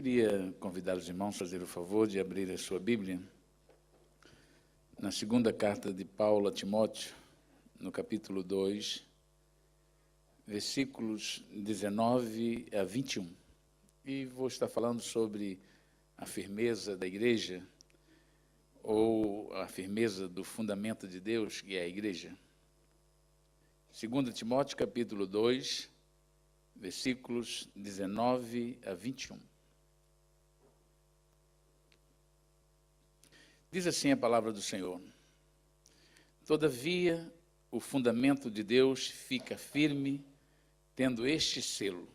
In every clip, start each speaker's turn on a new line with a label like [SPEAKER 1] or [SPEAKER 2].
[SPEAKER 1] Queria convidar os irmãos a fazer o favor de abrir a sua Bíblia na segunda carta de Paulo a Timóteo, no capítulo 2, versículos 19 a 21. E vou estar falando sobre a firmeza da igreja, ou a firmeza do fundamento de Deus, que é a igreja. 2 Timóteo, capítulo 2, versículos 19 a 21. Diz assim a palavra do Senhor: Todavia, o fundamento de Deus fica firme, tendo este selo: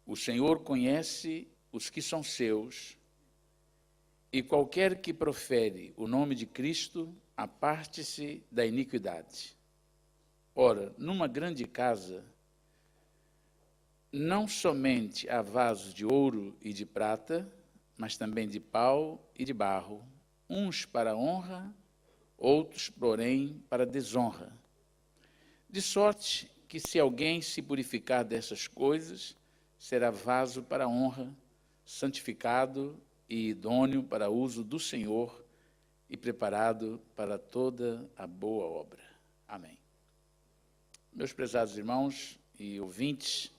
[SPEAKER 1] o Senhor conhece os que são seus, e qualquer que profere o nome de Cristo, aparte-se da iniquidade. Ora, numa grande casa, não somente há vasos de ouro e de prata, mas também de pau e de barro, uns para honra, outros, porém, para desonra. De sorte que, se alguém se purificar dessas coisas, será vaso para honra, santificado e idôneo para uso do Senhor e preparado para toda a boa obra. Amém. Meus prezados irmãos e ouvintes,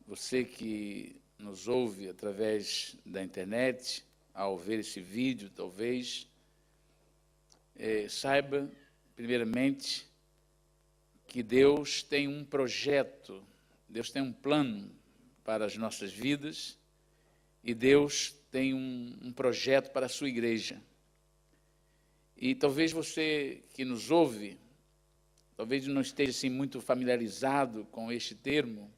[SPEAKER 1] você que nos ouve através da internet, ao ver esse vídeo, talvez, saiba, primeiramente, que Deus tem um projeto, Deus tem um plano para as nossas vidas, e Deus tem um projeto para a sua igreja. E talvez você que nos ouve, talvez não esteja assim muito familiarizado com este termo,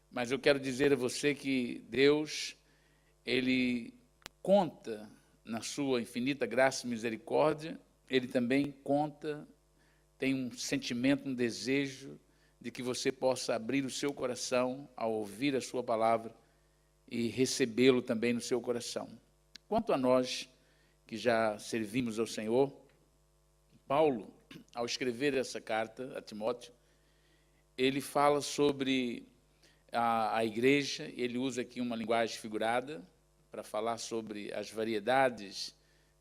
[SPEAKER 1] mas eu quero dizer a você que Deus, Ele conta na sua infinita graça e misericórdia, Ele também conta, tem um sentimento, um desejo de que você possa abrir o seu coração ao ouvir a sua palavra e recebê-lo também no seu coração. Quanto a nós que já servimos ao Senhor, Paulo, ao escrever essa carta a Timóteo, ele fala sobre a igreja, ele usa aqui uma linguagem figurada para falar sobre as variedades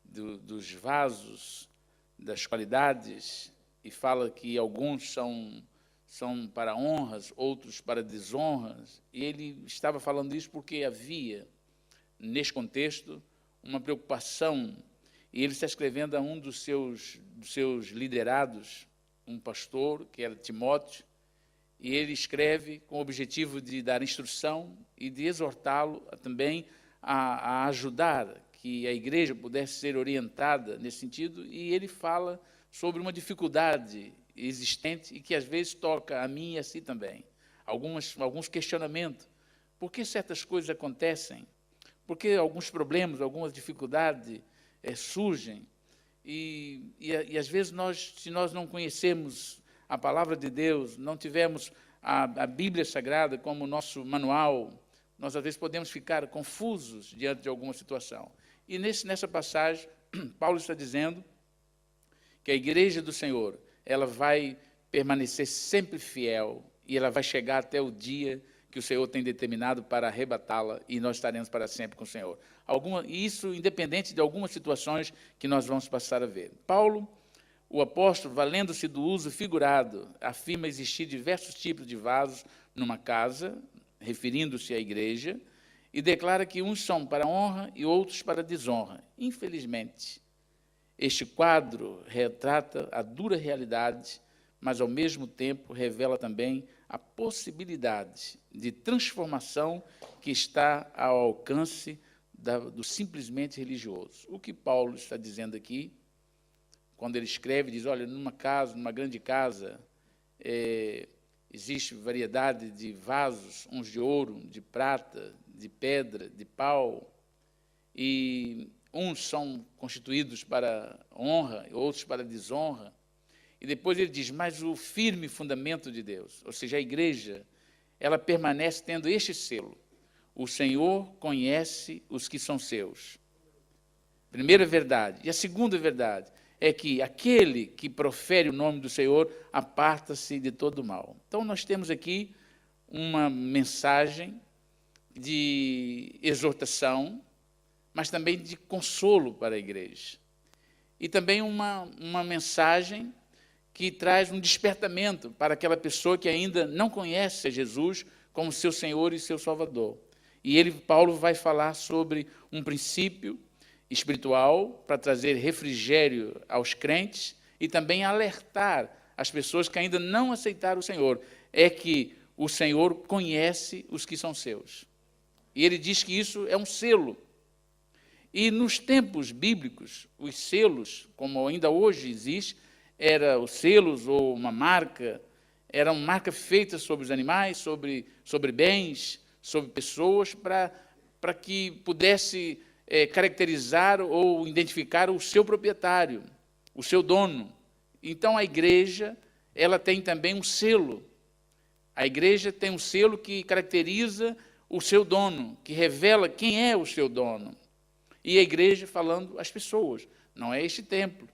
[SPEAKER 1] dos vasos, das qualidades, e fala que alguns são para honras, outros para desonras, e ele estava falando isso porque havia, nesse contexto, uma preocupação, e ele está escrevendo a um dos seus liderados, um pastor, que era Timóteo, e ele escreve com o objetivo de dar instrução e de exortá-lo também a ajudar que a igreja pudesse ser orientada nesse sentido, e ele fala sobre uma dificuldade existente e que às vezes toca a mim e a si também. Alguns questionamentos. Por que certas coisas acontecem? Por que alguns problemas, algumas dificuldades surgem? E às vezes se nós não conhecemos a palavra de Deus, não tivermos a Bíblia Sagrada como nosso manual, nós às vezes podemos ficar confusos diante de alguma situação. E nessa passagem, Paulo está dizendo que a igreja do Senhor, ela vai permanecer sempre fiel e ela vai chegar até o dia que o Senhor tem determinado para arrebatá-la e nós estaremos para sempre com o Senhor. Isso independente de algumas situações que nós vamos passar a ver. Paulo, o apóstolo, valendo-se do uso figurado, afirma existir diversos tipos de vasos numa casa, referindo-se à igreja, e declara que uns são para honra e outros para desonra. Infelizmente, este quadro retrata a dura realidade, mas, ao mesmo tempo, revela também a possibilidade de transformação que está ao alcance do simplesmente religioso. O que Paulo está dizendo aqui, quando ele escreve, diz, olha, numa grande casa, existe variedade de vasos, uns de ouro, de prata, de pedra, de pau, e uns são constituídos para honra, outros para desonra. E depois ele diz, mas o firme fundamento de Deus, ou seja, a igreja, ela permanece tendo este selo: o Senhor conhece os que são seus. Primeira verdade. E a segunda verdade é que aquele que profere o nome do Senhor aparta-se de todo o mal. Então nós temos aqui uma mensagem de exortação, mas também de consolo para a igreja. E também uma mensagem que traz um despertamento para aquela pessoa que ainda não conhece a Jesus como seu Senhor e seu Salvador. E Paulo vai falar sobre um princípio espiritual para trazer refrigério aos crentes e também alertar as pessoas que ainda não aceitaram o Senhor. É que o Senhor conhece os que são seus. E ele diz que isso é um selo. E nos tempos bíblicos, os selos, como ainda hoje existe, eram os selos ou uma marca, era uma marca feita sobre os animais, sobre bens, sobre pessoas, para que pudesse caracterizar ou identificar o seu proprietário, o seu dono. Então a igreja, ela tem também um selo. A igreja tem um selo que caracteriza o seu dono, que revela quem é o seu dono. E a igreja falando as pessoas, não é este templo.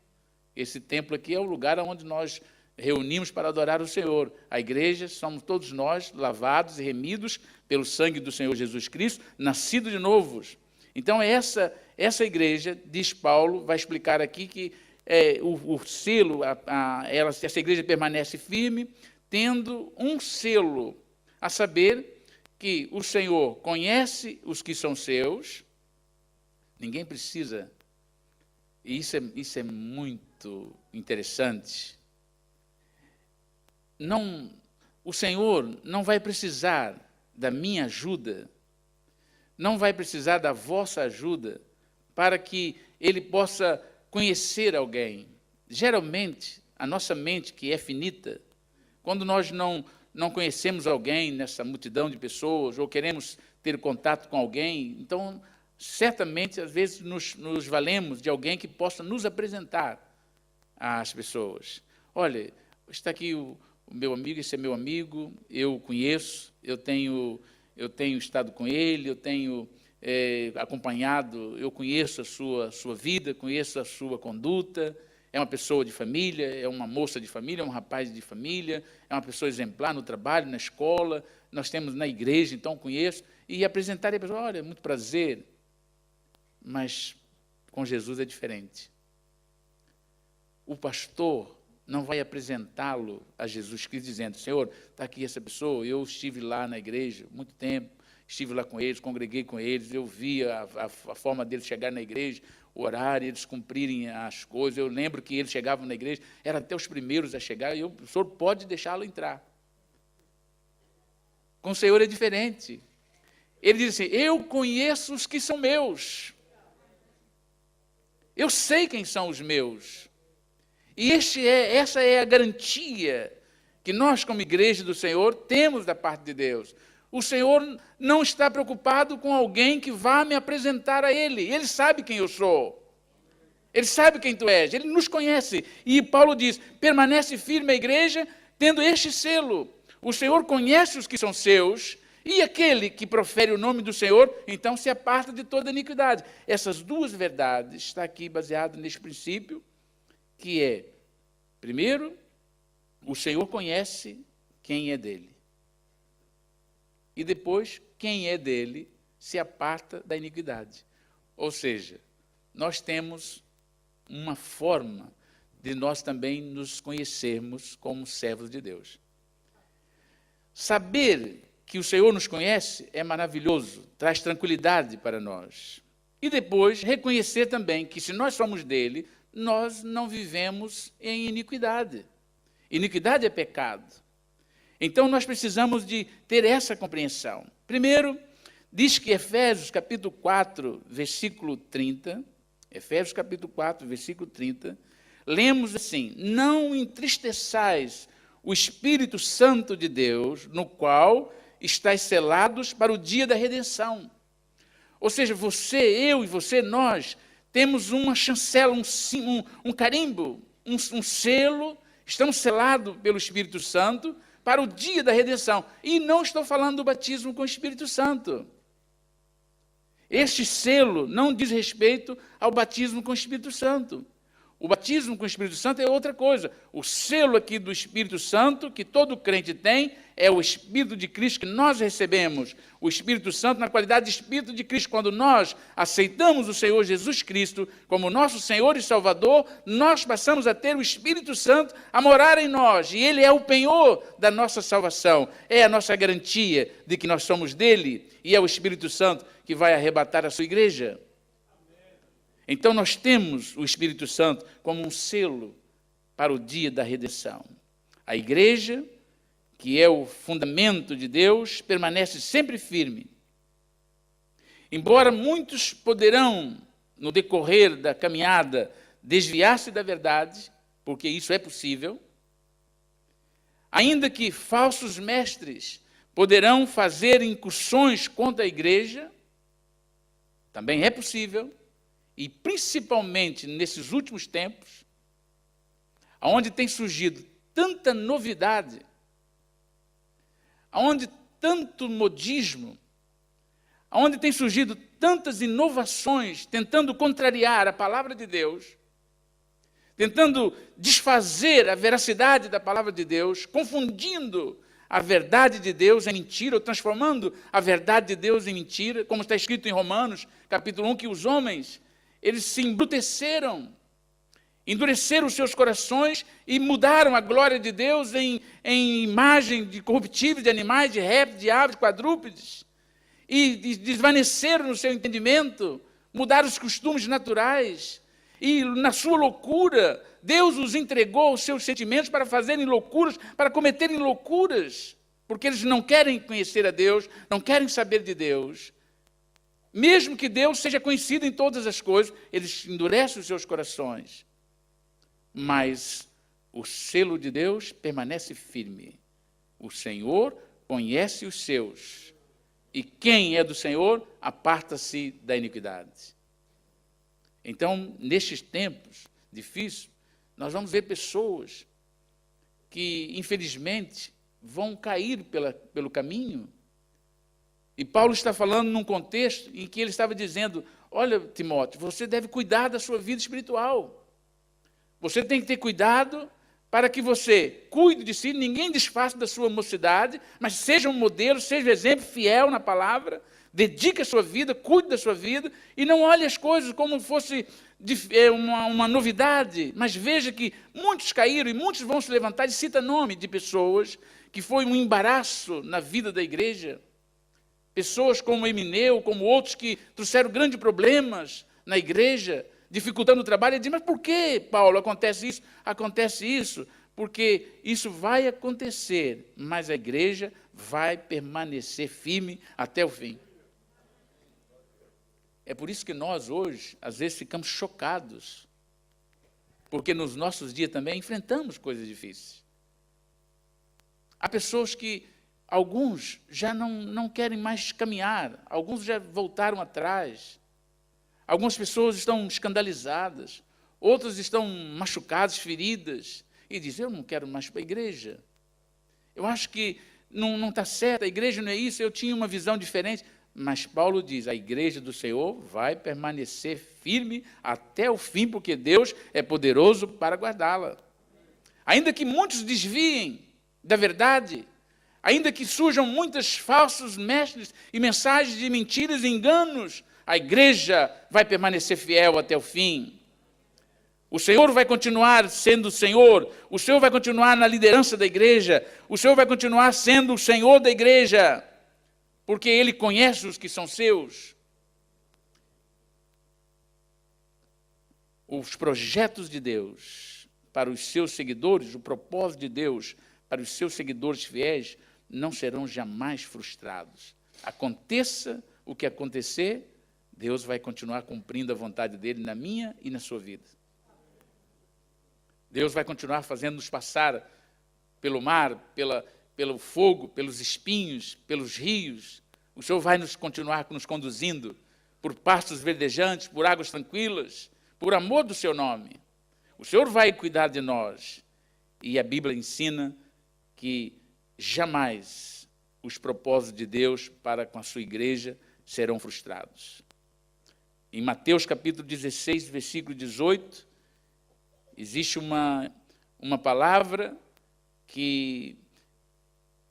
[SPEAKER 1] Esse templo aqui é o lugar onde nós reunimos para adorar o Senhor. A igreja somos todos nós, lavados e remidos pelo sangue do Senhor Jesus Cristo, nascidos de novos. Então, essa igreja, diz Paulo, vai explicar aqui que o selo, essa igreja permanece firme, tendo um selo, a saber que o Senhor conhece os que são seus. Ninguém precisa, e isso é muito interessante. O Senhor não vai precisar da minha ajuda, não vai precisar da vossa ajuda para que Ele possa conhecer alguém. Geralmente, a nossa mente, que é finita, quando nós não conhecemos alguém nessa multidão de pessoas, ou queremos ter contato com alguém, então, certamente, às vezes, nos valemos de alguém que possa nos apresentar às pessoas. Olha, está aqui o meu amigo, esse é meu amigo, eu o conheço, eu tenho estado com ele, eu tenho acompanhado, eu conheço a sua vida, conheço a sua conduta, é uma pessoa de família, é uma moça de família, é um rapaz de família, é uma pessoa exemplar no trabalho, na escola, nós temos na igreja, então conheço, e apresentar a pessoa, olha, muito prazer, mas com Jesus é diferente. O pastor não vai apresentá-lo a Jesus Cristo dizendo, Senhor, está aqui essa pessoa, eu estive lá na igreja muito tempo, estive lá com eles, congreguei com eles, eu vi a forma deles chegar na igreja, o horário, eles cumprirem as coisas, eu lembro que eles chegavam na igreja, eram até os primeiros a chegar, e o Senhor pode deixá-lo entrar. Com o Senhor é diferente. Ele diz assim, eu conheço os que são meus. Eu sei quem são os meus. E essa é a garantia que nós, como igreja do Senhor, temos da parte de Deus. O Senhor não está preocupado com alguém que vá me apresentar a Ele. Ele sabe quem eu sou. Ele sabe quem tu és. Ele nos conhece. E Paulo diz, permanece firme a igreja, tendo este selo. O Senhor conhece os que são seus, e aquele que profere o nome do Senhor, então se aparta de toda iniquidade. Essas duas verdades estão aqui baseadas neste princípio, que é, primeiro, o Senhor conhece quem é dele. E depois, quem é dele se aparta da iniquidade. Ou seja, nós temos uma forma de nós também nos conhecermos como servos de Deus. Saber que o Senhor nos conhece é maravilhoso, traz tranquilidade para nós. E depois, reconhecer também que se nós somos dele, nós não vivemos em iniquidade. Iniquidade é pecado. Então, nós precisamos de ter essa compreensão. Primeiro, diz que Efésios capítulo 4, versículo 30, Efésios capítulo 4, versículo 30, lemos assim, não entristeçais o Espírito Santo de Deus, no qual estáis selados para o dia da redenção. Ou seja, você, eu e você, nós, temos uma chancela, um carimbo, um selo, estamos selados pelo Espírito Santo para o dia da redenção. E não estou falando do batismo com o Espírito Santo. Este selo não diz respeito ao batismo com o Espírito Santo. O batismo com o Espírito Santo é outra coisa. O selo aqui do Espírito Santo, que todo crente tem, é o Espírito de Cristo que nós recebemos. O Espírito Santo na qualidade de Espírito de Cristo. Quando nós aceitamos o Senhor Jesus Cristo como nosso Senhor e Salvador, nós passamos a ter o Espírito Santo a morar em nós. E Ele é o penhor da nossa salvação. É a nossa garantia de que nós somos dele. E é o Espírito Santo que vai arrebatar a sua igreja. Então nós temos o Espírito Santo como um selo para o dia da redenção. A igreja, que é o fundamento de Deus, permanece sempre firme. Embora muitos poderão, no decorrer da caminhada, desviar-se da verdade, porque isso é possível, ainda que falsos mestres poderão fazer incursões contra a igreja, também é possível. E principalmente nesses últimos tempos, onde tem surgido tanta novidade, onde tanto modismo, onde tem surgido tantas inovações, tentando contrariar a palavra de Deus, tentando desfazer a veracidade da palavra de Deus, confundindo a verdade de Deus em mentira, ou transformando a verdade de Deus em mentira, como está escrito em Romanos, capítulo 1, que os homens eles se embruteceram, endureceram os seus corações e mudaram a glória de Deus em imagem de corruptíveis, de animais, de répteis, de aves, quadrúpedes. E desvaneceram no seu entendimento, mudaram os costumes naturais. E na sua loucura, Deus os entregou os seus sentimentos para fazerem loucuras, para cometerem loucuras. Porque eles não querem conhecer a Deus, não querem saber de Deus. Mesmo que Deus seja conhecido em todas as coisas, eles endurecem os seus corações. Mas o selo de Deus permanece firme. O Senhor conhece os seus. E quem é do Senhor, aparta-se da iniquidade. Então, nestes tempos difíceis, nós vamos ver pessoas que, infelizmente, vão cair pelo caminho. E Paulo está falando num contexto em que ele estava dizendo, olha, Timóteo, você deve cuidar da sua vida espiritual. Você tem que ter cuidado para que você cuide de si, ninguém desfaça da sua mocidade, mas seja um modelo, seja um exemplo fiel na palavra, dedique a sua vida, cuide da sua vida, e não olhe as coisas como fosse uma novidade, mas veja que muitos caíram e muitos vão se levantar, e cita nome de pessoas que foi um embaraço na vida da igreja. Pessoas como Emineu, como outros que trouxeram grandes problemas na igreja, dificultando o trabalho. Ele diz, mas por que, Paulo, acontece isso? Acontece isso porque isso vai acontecer, mas a igreja vai permanecer firme até o fim. É por isso que nós hoje, às vezes, ficamos chocados, porque nos nossos dias também enfrentamos coisas difíceis. Há pessoas que alguns já não querem mais caminhar, alguns já voltaram atrás. Algumas pessoas estão escandalizadas, outras estão machucadas, feridas, e dizem, eu não quero mais para a igreja. Eu acho que não está certo, a igreja não é isso, eu tinha uma visão diferente. Mas Paulo diz, a igreja do Senhor vai permanecer firme até o fim, porque Deus é poderoso para guardá-la. Ainda que muitos desviem da verdade, ainda que surjam muitos falsos mestres e mensagens de mentiras e enganos, a igreja vai permanecer fiel até o fim. O Senhor vai continuar sendo o Senhor, o Senhor vai continuar na liderança da igreja, o Senhor vai continuar sendo o Senhor da igreja, porque Ele conhece os que são seus. Os projetos de Deus para os seus seguidores, o propósito de Deus para os seus seguidores fiéis, não serão jamais frustrados. Aconteça o que acontecer, Deus vai continuar cumprindo a vontade dEle na minha e na sua vida. Deus vai continuar fazendo-nos passar pelo mar, pelo fogo, pelos espinhos, pelos rios. O Senhor vai continuar nos conduzindo por pastos verdejantes, por águas tranquilas, por amor do seu nome. O Senhor vai cuidar de nós. E a Bíblia ensina que jamais os propósitos de Deus para com a sua igreja serão frustrados. Em Mateus capítulo 16, versículo 18, Existe uma palavra que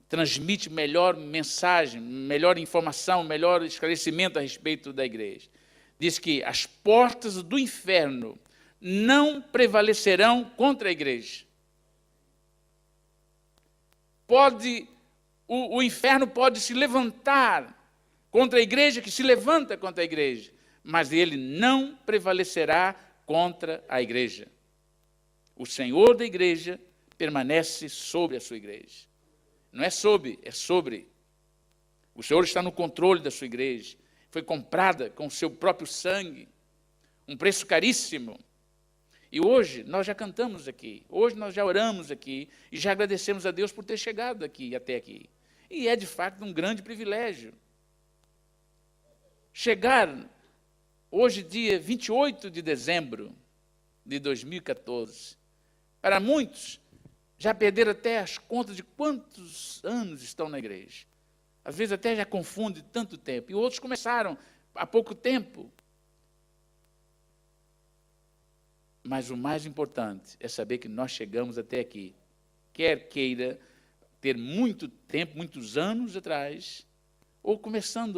[SPEAKER 1] transmite melhor mensagem, melhor informação, melhor esclarecimento a respeito da igreja. Diz que as portas do inferno não prevalecerão contra a igreja. O inferno pode se levantar contra a igreja, que se levanta contra a igreja, mas ele não prevalecerá contra a igreja. O Senhor da igreja permanece sobre a sua igreja. Não é sobre, é sobre. O Senhor está no controle da sua igreja. Foi comprada com o seu próprio sangue, um preço caríssimo. E hoje nós já cantamos aqui, hoje nós já oramos aqui e já agradecemos a Deus por ter chegado aqui, até aqui. E é de fato um grande privilégio. Chegar hoje, dia 28 de dezembro de 2014, para muitos já perderam até as contas de quantos anos estão na igreja. Às vezes até já confunde tanto tempo. E outros começaram há pouco tempo. Mas o mais importante é saber que nós chegamos até aqui. Quer queira ter muito tempo, muitos anos atrás, ou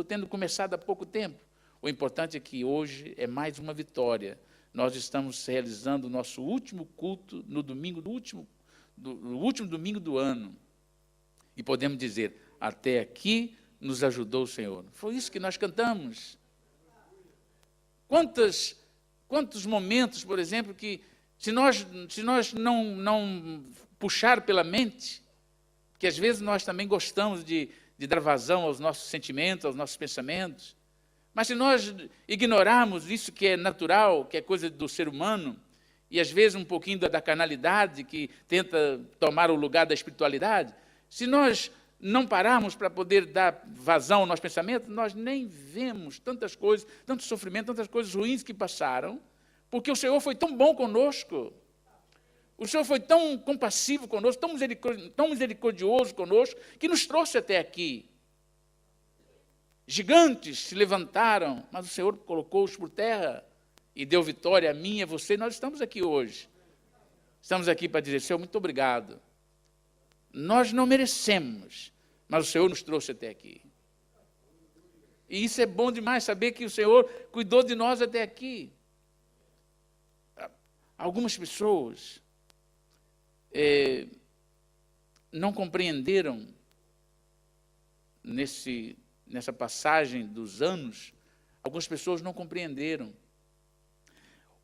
[SPEAKER 1] tendo começado há pouco tempo. O importante é que hoje é mais uma vitória. Nós estamos realizando o nosso último culto no domingo no último domingo do ano. E podemos dizer, até aqui nos ajudou o Senhor. Foi isso que nós cantamos. Quantos momentos, por exemplo, que se nós não puxar pela mente, que às vezes nós também gostamos de dar vazão aos nossos sentimentos, aos nossos pensamentos, mas se nós ignorarmos isso que é natural, que é coisa do ser humano, e às vezes um pouquinho da carnalidade que tenta tomar o lugar da espiritualidade, se nós não pararmos para poder dar vazão ao nosso pensamento, nós nem vemos tantas coisas, tanto sofrimento, tantas coisas ruins que passaram, porque o Senhor foi tão bom conosco, o Senhor foi tão compassivo conosco, tão misericordioso conosco, que nos trouxe até aqui. Gigantes se levantaram, mas o Senhor colocou-os por terra e deu vitória a mim e a você. Nós estamos aqui hoje. Estamos aqui para dizer, Senhor, muito obrigado. Nós não merecemos, mas o Senhor nos trouxe até aqui. E isso é bom demais, saber que o Senhor cuidou de nós até aqui. Algumas pessoas não compreenderam nessa passagem dos anos, algumas pessoas não compreenderam.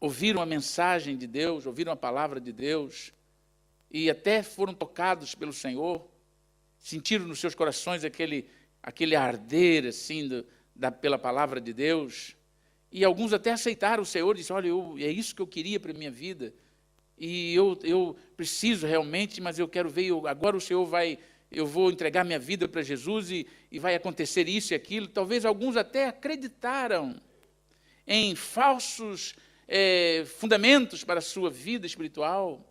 [SPEAKER 1] Ouviram a mensagem de Deus, ouviram a palavra de Deus, e até foram tocados pelo Senhor, sentiram nos seus corações aquele arder assim, pela palavra de Deus, e alguns até aceitaram o Senhor e disseram, olha, é isso que eu queria para a minha vida, e eu preciso realmente, mas eu quero ver, agora o Senhor eu vou entregar minha vida para Jesus e vai acontecer isso e aquilo. Talvez alguns até acreditaram em falsos fundamentos para a sua vida espiritual.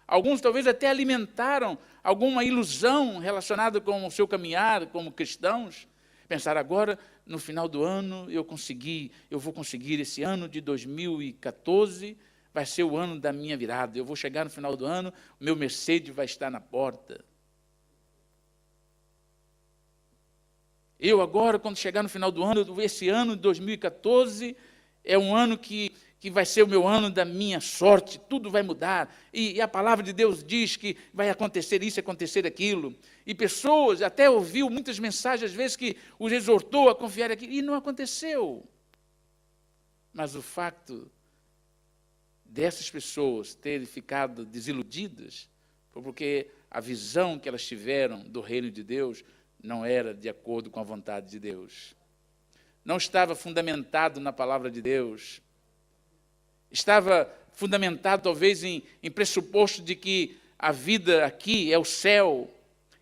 [SPEAKER 1] Alguns talvez até alimentaram alguma ilusão relacionada com o seu caminhar como cristãos. Pensaram, agora, no final do ano, eu vou conseguir esse ano de 2014, vai ser o ano da minha virada. Eu vou chegar no final do ano, o meu Mercedes vai estar na porta. Eu agora, quando chegar no final do ano, esse ano de 2014, é um ano que vai ser o meu ano da minha sorte, tudo vai mudar. E a palavra de Deus diz que vai acontecer isso, acontecer aquilo. E pessoas, até ouviu muitas mensagens, às vezes, que os exortou a confiar aqui, e não aconteceu. Mas o facto dessas pessoas terem ficado desiludidas foi porque a visão que elas tiveram do reino de Deus não era de acordo com a vontade de Deus. Não estava fundamentado na palavra de Deus. Estava fundamentado, talvez, em pressuposto de que a vida aqui é o céu,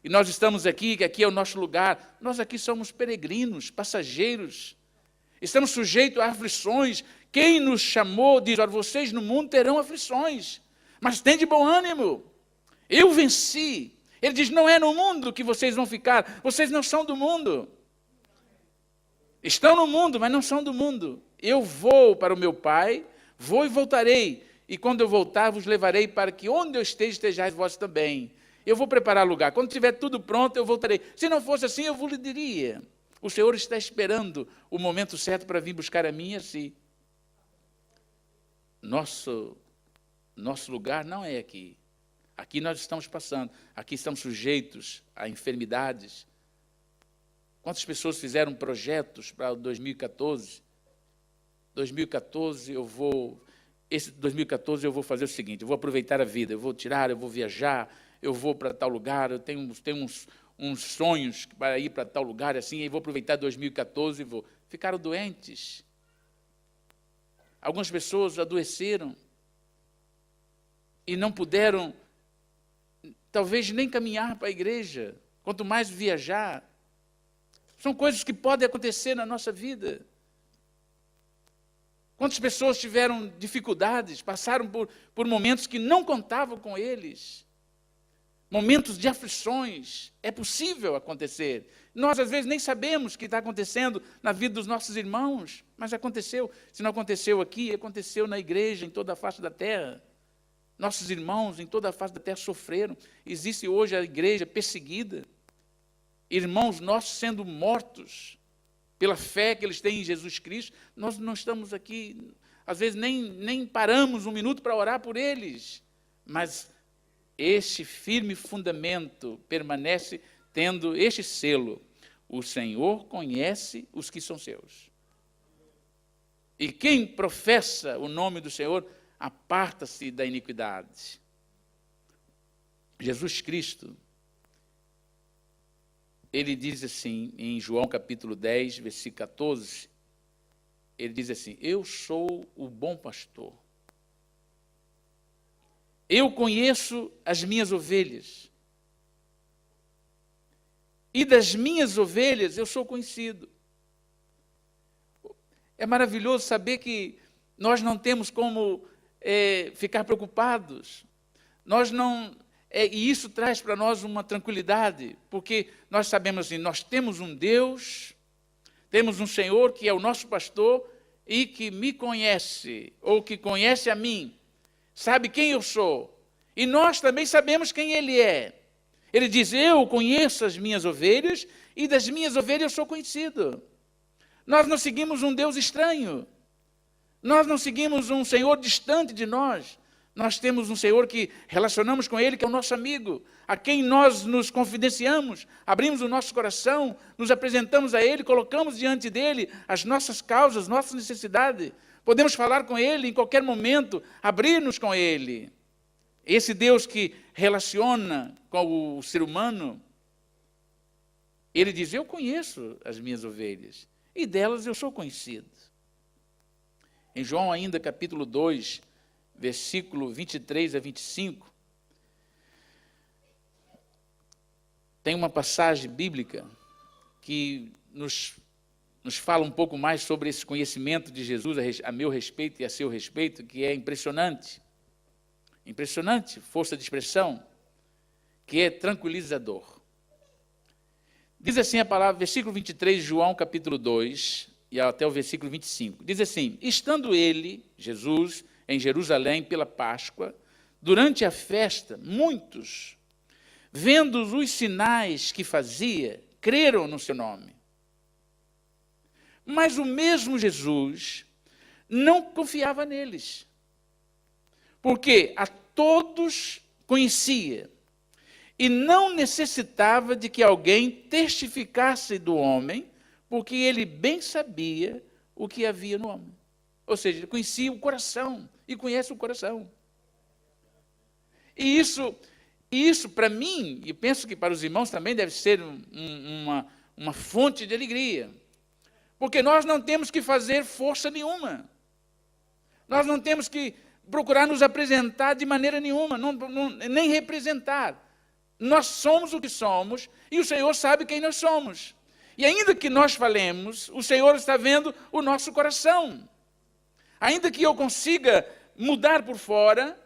[SPEAKER 1] e nós estamos aqui, que aqui é o nosso lugar. Nós aqui somos peregrinos, passageiros. Estamos sujeitos a aflições. Quem nos chamou diz, olha, vocês no mundo terão aflições, mas tem de bom ânimo. Eu venci. Ele diz, não é no mundo que vocês vão ficar, vocês não são do mundo. Estão no mundo, mas não são do mundo. Eu vou para o meu Pai, vou e voltarei, e quando eu voltar, vos levarei para que onde eu esteja, estejais vós também. Eu vou preparar lugar. Quando tiver tudo pronto, eu voltarei. Se não fosse assim, eu vos diria. O Senhor está esperando o momento certo para vir buscar a mim assim. Nosso lugar não é aqui. Aqui nós estamos passando. Aqui estamos sujeitos a enfermidades. Quantas pessoas fizeram projetos para 2014? 2014 eu vou fazer o seguinte, eu vou aproveitar a vida, eu vou viajar, eu vou para tal lugar, eu tenho uns sonhos para ir para tal lugar, assim, e vou aproveitar 2014 e vou. Ficaram doentes. Algumas pessoas adoeceram e não puderam, talvez, nem caminhar para a igreja, quanto mais viajar. São coisas que podem acontecer na nossa vida. Quantas pessoas tiveram dificuldades, passaram por momentos que não contavam com eles. Momentos de aflições. É possível acontecer. Nós, às vezes, nem sabemos o que está acontecendo na vida dos nossos irmãos, mas aconteceu. Se não aconteceu aqui, aconteceu na igreja, em toda a face da terra. Nossos irmãos, em toda a face da terra, sofreram. Existe hoje a igreja perseguida. Irmãos nossos sendo mortos pela fé que eles têm em Jesus Cristo. Nós não estamos aqui, às vezes nem paramos um minuto para orar por eles, mas este firme fundamento permanece tendo este selo: o Senhor conhece os que são seus. E quem professa o nome do Senhor, aparta-se da iniquidade. Jesus Cristo, ele diz assim, em João capítulo 10, versículo 14, ele diz assim: eu sou o bom pastor. Eu conheço as minhas ovelhas. E das minhas ovelhas eu sou conhecido. É maravilhoso saber que nós não temos como ficar preocupados. E isso traz para nós uma tranquilidade, porque nós sabemos assim, nós temos um Deus, temos um Senhor que é o nosso pastor e que me conhece, ou que conhece a mim, sabe quem eu sou. E nós também sabemos quem Ele é. Ele diz: eu conheço as minhas ovelhas e das minhas ovelhas eu sou conhecido. Nós não seguimos um Deus estranho. Nós não seguimos um Senhor distante de nós. Nós temos um Senhor que relacionamos com Ele, que é o nosso amigo, a quem nós nos confidenciamos, abrimos o nosso coração, nos apresentamos a Ele, colocamos diante dEle as nossas causas, nossas necessidades. Podemos falar com Ele em qualquer momento, abrir-nos com Ele. Esse Deus que relaciona com o ser humano, Ele diz: eu conheço as minhas ovelhas, e delas eu sou conhecido. Em João ainda, capítulo 2, versículo 23 a 25, tem uma passagem bíblica que nos fala um pouco mais sobre esse conhecimento de Jesus a meu respeito e a seu respeito, que é impressionante. Impressionante, força de expressão, que é tranquilizador. Diz assim a palavra, versículo 23 de João, capítulo 2, e até o versículo 25. Diz assim: estando ele, Jesus, em Jerusalém pela Páscoa, durante a festa, muitos, vendo os sinais que fazia, creram no seu nome. Mas o mesmo Jesus não confiava neles, porque a todos conhecia e não necessitava de que alguém testificasse do homem, porque ele bem sabia o que havia no homem. Ou seja, ele conhecia o coração e conhece o coração. E isso para mim, e penso que para os irmãos também deve ser uma fonte de alegria, porque nós não temos que fazer força nenhuma. Nós não temos que procurar nos apresentar de maneira nenhuma, nem representar. Nós somos o que somos e o Senhor sabe quem nós somos. E ainda que nós falemos, o Senhor está vendo o nosso coração. Ainda que eu consiga mudar por fora,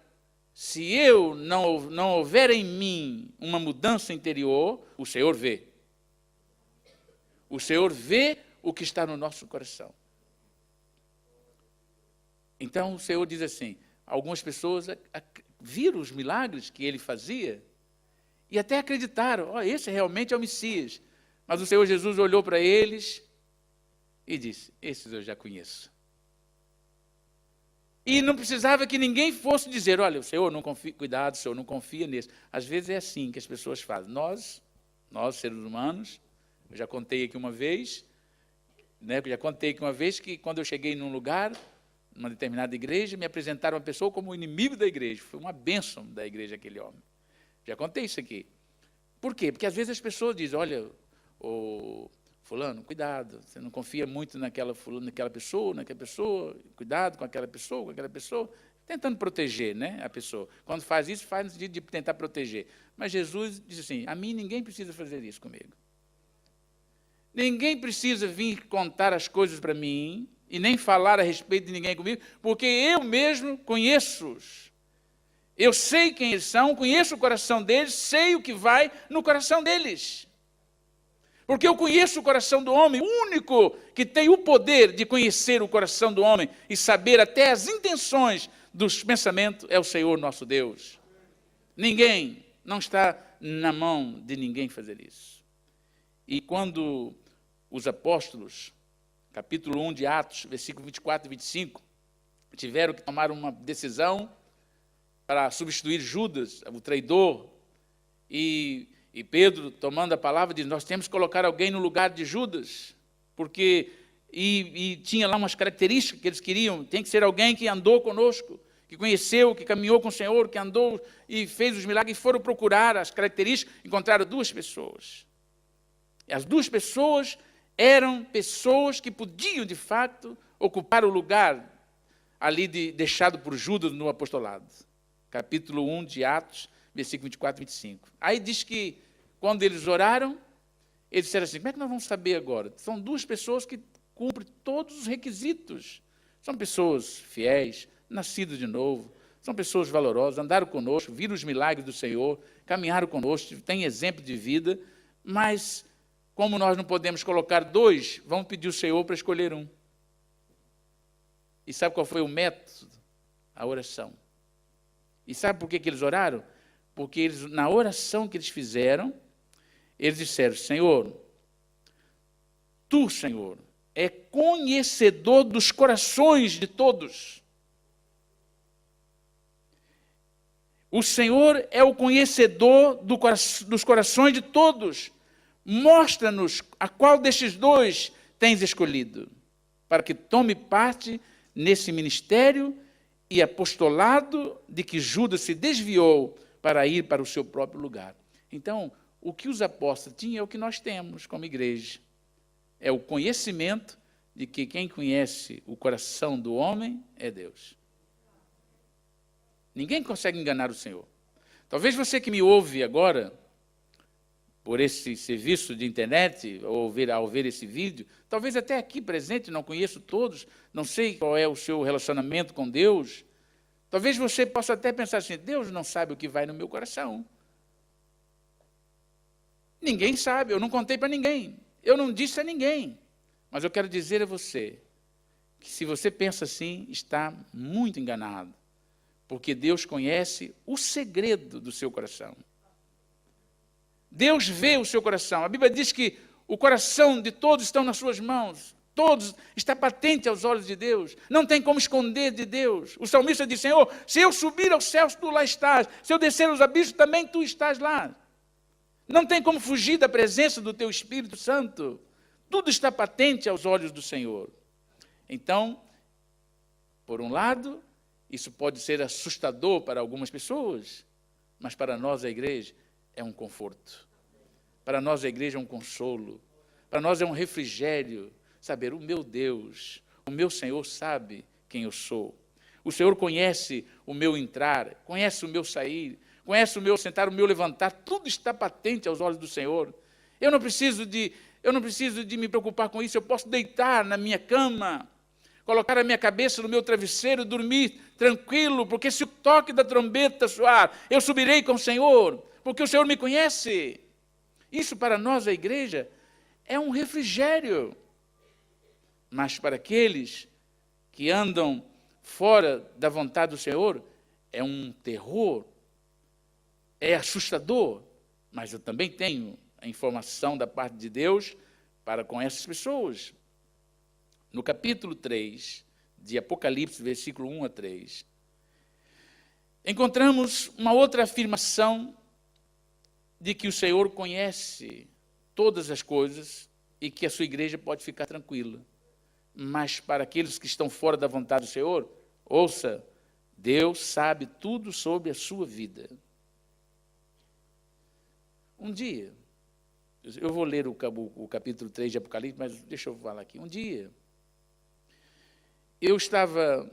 [SPEAKER 1] se eu não houver em mim uma mudança interior, o Senhor vê. O Senhor vê o que está no nosso coração. Então o Senhor diz assim: algumas pessoas viram os milagres que ele fazia e até acreditaram, esse realmente é o Messias. Mas o Senhor Jesus olhou para eles e disse, esses eu já conheço. E não precisava que ninguém fosse dizer, olha, o Senhor não confia, cuidado, o Senhor não confia nisso. Às vezes é assim que as pessoas fazem. Nós seres humanos, eu já contei aqui uma vez, que quando eu cheguei num lugar, numa determinada igreja, me apresentaram uma pessoa como o inimigo da igreja. Foi uma bênção da igreja aquele homem. Já contei isso aqui. Por quê? Porque às vezes as pessoas dizem, olha, fulano, cuidado, você não confia muito naquela pessoa, cuidado com aquela pessoa, tentando proteger, né, a pessoa. Quando faz isso, faz no sentido de tentar proteger. Mas Jesus diz assim, a mim ninguém precisa fazer isso comigo. Ninguém precisa vir contar as coisas para mim e nem falar a respeito de ninguém comigo, porque eu mesmo conheço-os. Eu sei quem eles são, conheço o coração deles, sei o que vai no coração deles. Porque eu conheço o coração do homem, o único que tem o poder de conhecer o coração do homem e saber até as intenções dos pensamentos é o Senhor nosso Deus. Ninguém, não está na mão de ninguém fazer isso. E quando os apóstolos, capítulo 1 de Atos, versículo 24 e 25, tiveram que tomar uma decisão para substituir Judas, o traidor, e Pedro, tomando a palavra, diz, nós temos que colocar alguém no lugar de Judas, porque, e tinha lá umas características que eles queriam, tem que ser alguém que andou conosco, que conheceu, que caminhou com o Senhor, que andou e fez os milagres, e foram procurar as características, encontraram duas pessoas. E as duas pessoas eram pessoas que podiam, de fato, ocupar o lugar ali deixado por Judas no apostolado. Capítulo 1 de Atos, versículo 24 e 25. Aí diz que, quando eles oraram, eles disseram assim, como é que nós vamos saber agora? São duas pessoas que cumprem todos os requisitos. São pessoas fiéis, nascidas de novo, são pessoas valorosas, andaram conosco, viram os milagres do Senhor, caminharam conosco, têm exemplo de vida, mas, como nós não podemos colocar dois, vamos pedir ao Senhor para escolher um. E sabe qual foi o método? A oração. E sabe por que eles oraram? Porque eles, na oração que eles fizeram, eles disseram, Senhor, Tu, Senhor, é conhecedor dos corações de todos. O Senhor é o conhecedor dos corações de todos. Mostra-nos a qual destes dois tens escolhido, para que tome parte nesse ministério e apostolado de que Judas se desviou para ir para o seu próprio lugar. Então, o que os apóstolos tinham é o que nós temos como igreja. É o conhecimento de que quem conhece o coração do homem é Deus. Ninguém consegue enganar o Senhor. Talvez você que me ouve agora, por esse serviço de internet, ou ao ver esse vídeo, talvez até aqui presente, não conheço todos, não sei qual é o seu relacionamento com Deus, talvez você possa até pensar assim, Deus não sabe o que vai no meu coração. Ninguém sabe, eu não contei para ninguém, eu não disse a ninguém, mas eu quero dizer a você, que se você pensa assim, está muito enganado, porque Deus conhece o segredo do seu coração. Deus vê o seu coração. A Bíblia diz que o coração de todos estão nas suas mãos. Todos, está patente aos olhos de Deus. Não tem como esconder de Deus. O salmista diz, Senhor, se eu subir aos céus, Tu lá estás. Se eu descer aos abismos, também Tu estás lá. Não tem como fugir da presença do Teu Espírito Santo. Tudo está patente aos olhos do Senhor. Então, por um lado, isso pode ser assustador para algumas pessoas, mas para nós, a igreja, é um conforto. Para nós, a igreja é um consolo. Para nós é um refrigério. Saber, o meu Deus, o meu Senhor sabe quem eu sou. O Senhor conhece o meu entrar, conhece o meu sair, conhece o meu sentar, o meu levantar. Tudo está patente aos olhos do Senhor. Eu não preciso de me preocupar com isso. Eu posso deitar na minha cama, colocar a minha cabeça no meu travesseiro, dormir tranquilo, porque se o toque da trombeta soar, eu subirei com o Senhor, porque o Senhor me conhece. Isso para nós, a igreja, é um refrigério. Mas para aqueles que andam fora da vontade do Senhor é um terror, é assustador, mas eu também tenho a informação da parte de Deus para com essas pessoas. No capítulo 3 de Apocalipse, versículo 1 a 3, encontramos uma outra afirmação de que o Senhor conhece todas as coisas e que a sua igreja pode ficar tranquila. Mas para aqueles que estão fora da vontade do Senhor, ouça, Deus sabe tudo sobre a sua vida. Um dia, eu vou ler o capítulo 3 de Apocalipse, mas deixa eu falar aqui. Um dia, eu estava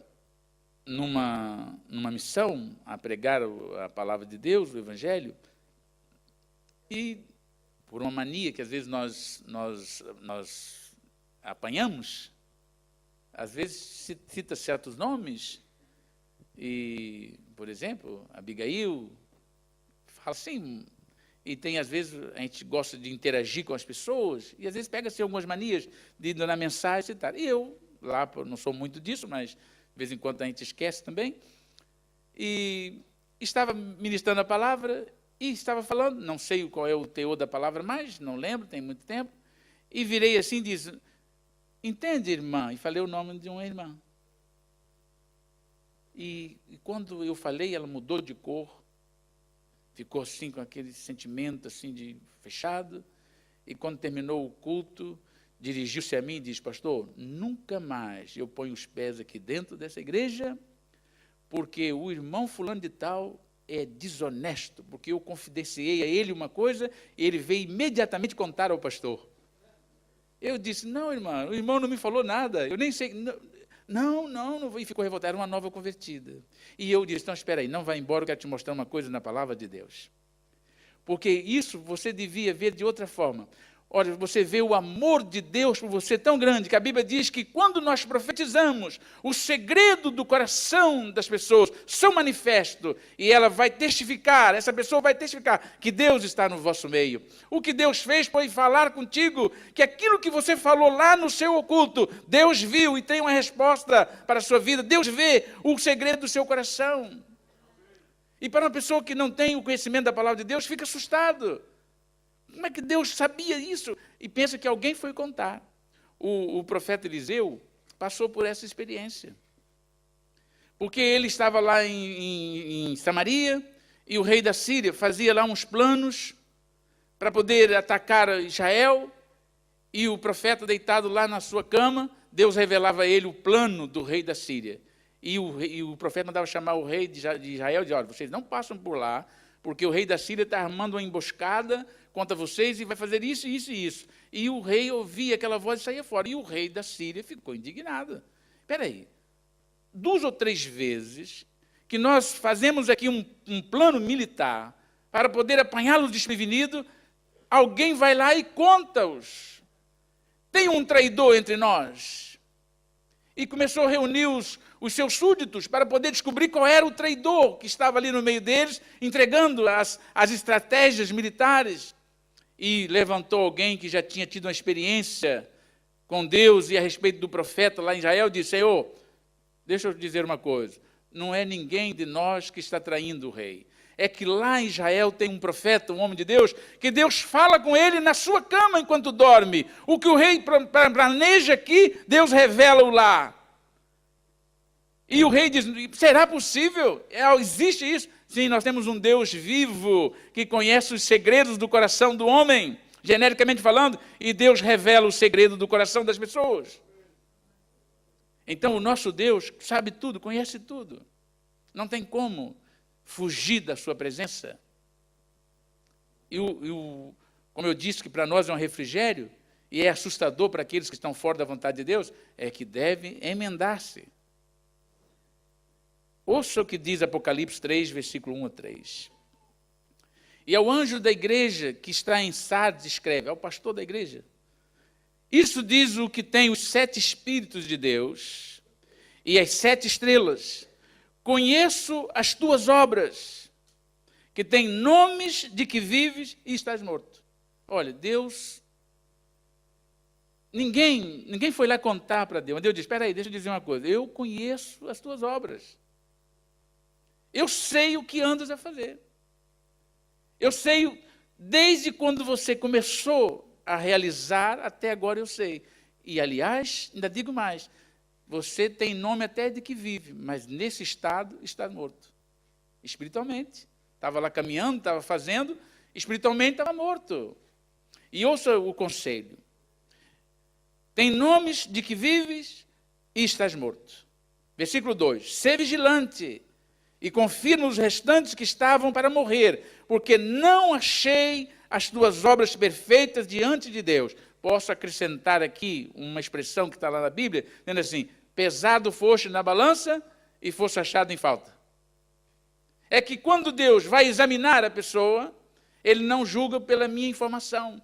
[SPEAKER 1] numa missão a pregar a palavra de Deus, o Evangelho, e por uma mania que às vezes nós apanhamos, às vezes cita certos nomes, e, por exemplo, Abigail, fala assim, e tem às vezes, a gente gosta de interagir com as pessoas, e às vezes pega-se algumas manias de ir na mensagem e tal. E eu, lá, não sou muito disso, mas de vez em quando a gente esquece também, e estava ministrando a palavra, e estava falando, não sei qual é o teor da palavra mais, não lembro, tem muito tempo, e virei assim e disse, entende, irmã? E falei o nome de uma irmã. E quando eu falei, ela mudou de cor, ficou assim com aquele sentimento assim de fechado, e quando terminou o culto, dirigiu-se a mim e disse, pastor, nunca mais eu ponho os pés aqui dentro dessa igreja, porque o irmão fulano de tal é desonesto, porque eu confidenciei a ele uma coisa, e ele veio imediatamente contar ao pastor. Eu disse, não, irmã, o irmão não me falou nada, eu nem sei... Não, e ficou revoltado, era uma nova convertida. E eu disse, então, espera aí, não vai embora, eu quero te mostrar uma coisa na palavra de Deus. Porque isso você devia ver de outra forma. Olha, você vê o amor de Deus por você tão grande, que a Bíblia diz que quando nós profetizamos, o segredo do coração das pessoas são manifesto, e ela vai testificar, essa pessoa vai testificar que Deus está no vosso meio. O que Deus fez foi falar contigo, que aquilo que você falou lá no seu oculto, Deus viu e tem uma resposta para a sua vida. Deus vê o segredo do seu coração. E para uma pessoa que não tem o conhecimento da palavra de Deus, fica assustado. Como é que Deus sabia isso? E pensa que alguém foi contar. O profeta Eliseu passou por essa experiência. Porque ele estava lá em Samaria, e o rei da Síria fazia lá uns planos para poder atacar Israel, e o profeta deitado lá na sua cama, Deus revelava a ele o plano do rei da Síria. E o profeta mandava chamar o rei de Israel e dizia, olha, vocês não passam por lá, porque o rei da Síria está armando uma emboscada contra vocês e vai fazer isso, isso e isso. E o rei ouvia aquela voz e saía fora. E o rei da Síria ficou indignado. Espera aí, 2 ou 3 vezes que nós fazemos aqui um plano militar para poder apanhá-los desprevenidos, alguém vai lá e conta-os. Tem um traidor entre nós. E começou a reunir os seus súditos para poder descobrir qual era o traidor que estava ali no meio deles, entregando as estratégias militares. E levantou alguém que já tinha tido uma experiência com Deus e a respeito do profeta lá em Israel, disse, Senhor, deixa eu te dizer uma coisa, não é ninguém de nós que está traindo o rei. É que lá em Israel tem um profeta, um homem de Deus, que Deus fala com ele na sua cama enquanto dorme. O que o rei planeja aqui, Deus revela-o lá. E o rei diz, será possível? Existe isso? Sim, nós temos um Deus vivo, que conhece os segredos do coração do homem, genericamente falando, e Deus revela o segredo do coração das pessoas. Então o nosso Deus sabe tudo, conhece tudo. Não tem como fugir da sua presença. Como eu disse que para nós é um refrigério, e é assustador para aqueles que estão fora da vontade de Deus, é que deve emendar-se. Ouça o que diz Apocalipse 3, versículo 1 a 3. E ao anjo da igreja que está em Sardes escreve, ao pastor da igreja, isso diz o que tem os 7 Espíritos de Deus e as 7 estrelas. Conheço as tuas obras, que têm nomes de que vives e estás morto. Olha, Deus Ninguém foi lá contar para Deus. Mas Deus disse, espera aí, deixa eu dizer uma coisa. Eu conheço as tuas obras. Eu sei o que andas a fazer. Eu sei, desde quando você começou a realizar, até agora eu sei. E, aliás, ainda digo mais, você tem nome até de que vive, mas nesse estado está morto. Espiritualmente. Estava lá caminhando, estava fazendo, espiritualmente estava morto. E ouça o conselho. Tem nomes de que vives e estás morto. Versículo 2. Sê vigilante e confirma os restantes que estavam para morrer, porque não achei as tuas obras perfeitas diante de Deus. Posso acrescentar aqui uma expressão que está lá na Bíblia, dizendo assim, pesado foste na balança e foste achado em falta. É que quando Deus vai examinar a pessoa, Ele não julga pela minha informação.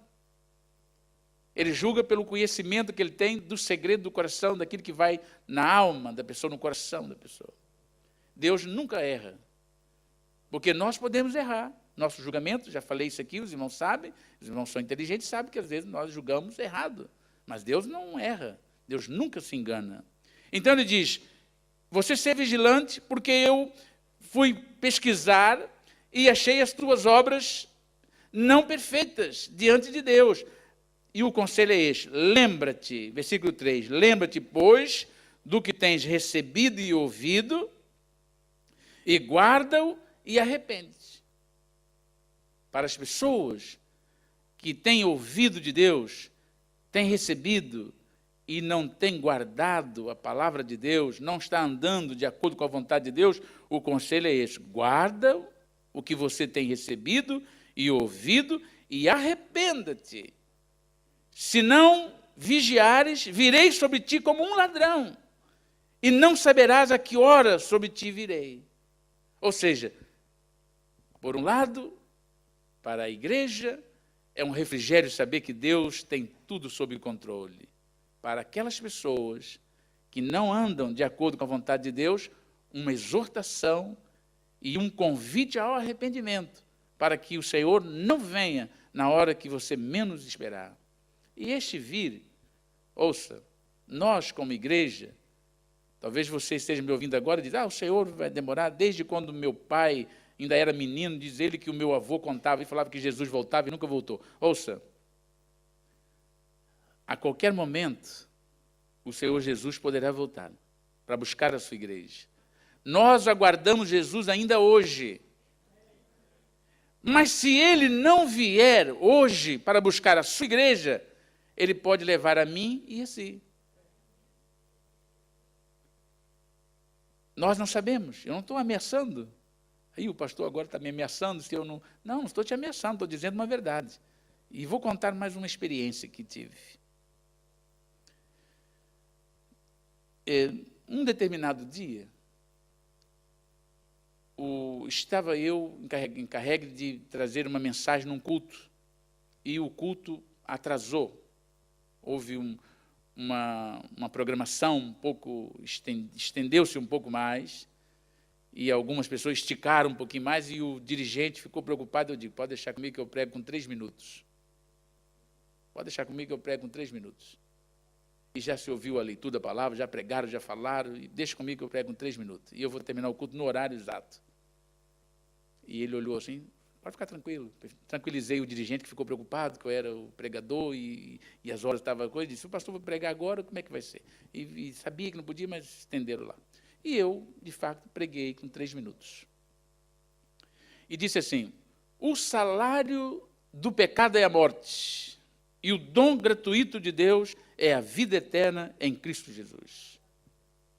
[SPEAKER 1] Ele julga pelo conhecimento que ele tem do segredo do coração, daquilo que vai na alma da pessoa, no coração da pessoa. Deus nunca erra, porque nós podemos errar. Nosso julgamento, já falei isso aqui, os irmãos sabem, os irmãos são inteligentes, sabem que às vezes nós julgamos errado, mas Deus não erra, Deus nunca se engana. Então ele diz, você ser vigilante, porque eu fui pesquisar e achei as tuas obras não perfeitas diante de Deus. E o conselho é este, lembra-te, versículo 3, lembra-te, pois, do que tens recebido e ouvido, e guarda-o e arrepende-te. Para as pessoas que têm ouvido de Deus, têm recebido e não têm guardado a palavra de Deus, não está andando de acordo com a vontade de Deus, o conselho é este, guarda o que você tem recebido e ouvido e arrependa-te. Se não vigiares, virei sobre ti como um ladrão, e não saberás a que hora sobre ti virei. Ou seja, por um lado, para a igreja, é um refrigério saber que Deus tem tudo sob controle. Para aquelas pessoas que não andam de acordo com a vontade de Deus, uma exortação e um convite ao arrependimento, para que o Senhor não venha na hora que você menos esperar. E este vir, ouça, nós como igreja, talvez você esteja me ouvindo agora e diz, o Senhor vai demorar, desde quando meu pai ainda era menino, diz ele que o meu avô contava e falava que Jesus voltava e nunca voltou. Ouça, a qualquer momento, o Senhor Jesus poderá voltar para buscar a sua igreja. Nós aguardamos Jesus ainda hoje. Mas se ele não vier hoje para buscar a sua igreja, ele pode levar a mim e a si. Nós não sabemos, eu não estou ameaçando. Aí o pastor agora está me ameaçando, se eu não... Não estou te ameaçando, estou dizendo uma verdade. E vou contar mais uma experiência que tive. Um determinado dia, estava eu encarregue de trazer uma mensagem num culto, e o culto atrasou. Houve uma programação um pouco, estendeu-se um pouco mais, e algumas pessoas esticaram um pouquinho mais, e o dirigente ficou preocupado. Eu digo, pode deixar comigo que eu prego com 3 minutos. Pode deixar comigo que eu prego com 3 minutos. E já se ouviu a leitura da palavra, já pregaram, já falaram, e deixa comigo que eu prego com 3 minutos. E eu vou terminar o culto no horário exato. E ele olhou assim, pode ficar tranquilo. Tranquilizei o dirigente que ficou preocupado, que eu era o pregador e as horas estavam coisa. Disse, o pastor vai pregar agora, como é que vai ser? E sabia que não podia, mas estenderam lá. E eu, de fato, preguei com 3 minutos. E disse assim, o salário do pecado é a morte, e o dom gratuito de Deus é a vida eterna em Cristo Jesus.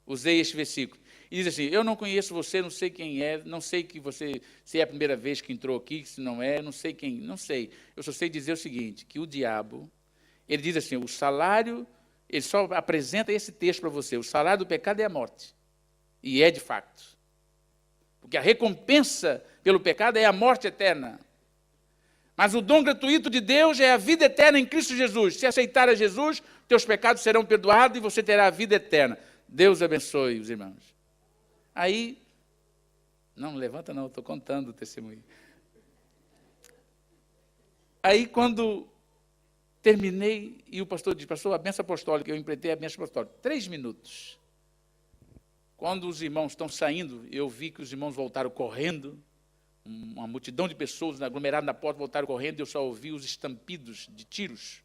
[SPEAKER 1] Usei este versículo. E diz assim, eu não conheço você, não sei quem é, não sei que você, se é a primeira vez que entrou aqui, se não é, não sei quem, não sei. Eu só sei dizer o seguinte, que o diabo, ele diz assim, o salário, ele só apresenta esse texto para você, o salário do pecado é a morte. E é de fato. Porque a recompensa pelo pecado é a morte eterna. Mas o dom gratuito de Deus é a vida eterna em Cristo Jesus. Se aceitar a Jesus, teus pecados serão perdoados e você terá a vida eterna. Deus abençoe os irmãos. Aí, não levanta não, estou contando o testemunho. Aí quando Terminei e o pastor disse, pastor, a bênção apostólica, eu empreitei a bênção apostólica. 3 minutos. Quando os irmãos estão saindo, eu vi que os irmãos voltaram correndo, uma multidão de pessoas aglomeradas na porta voltaram correndo, e eu só ouvi os estampidos de tiros.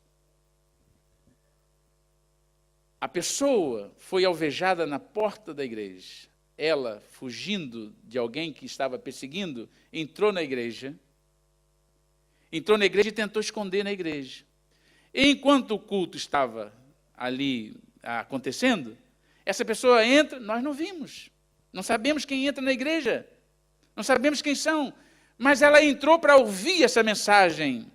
[SPEAKER 1] A pessoa foi alvejada na porta da igreja. Ela, fugindo de alguém que estava perseguindo, entrou na igreja e tentou esconder na igreja. E enquanto o culto estava ali acontecendo, essa pessoa entra, nós não vimos. Não sabemos quem entra na igreja. Não sabemos quem são. Mas ela entrou para ouvir essa mensagem.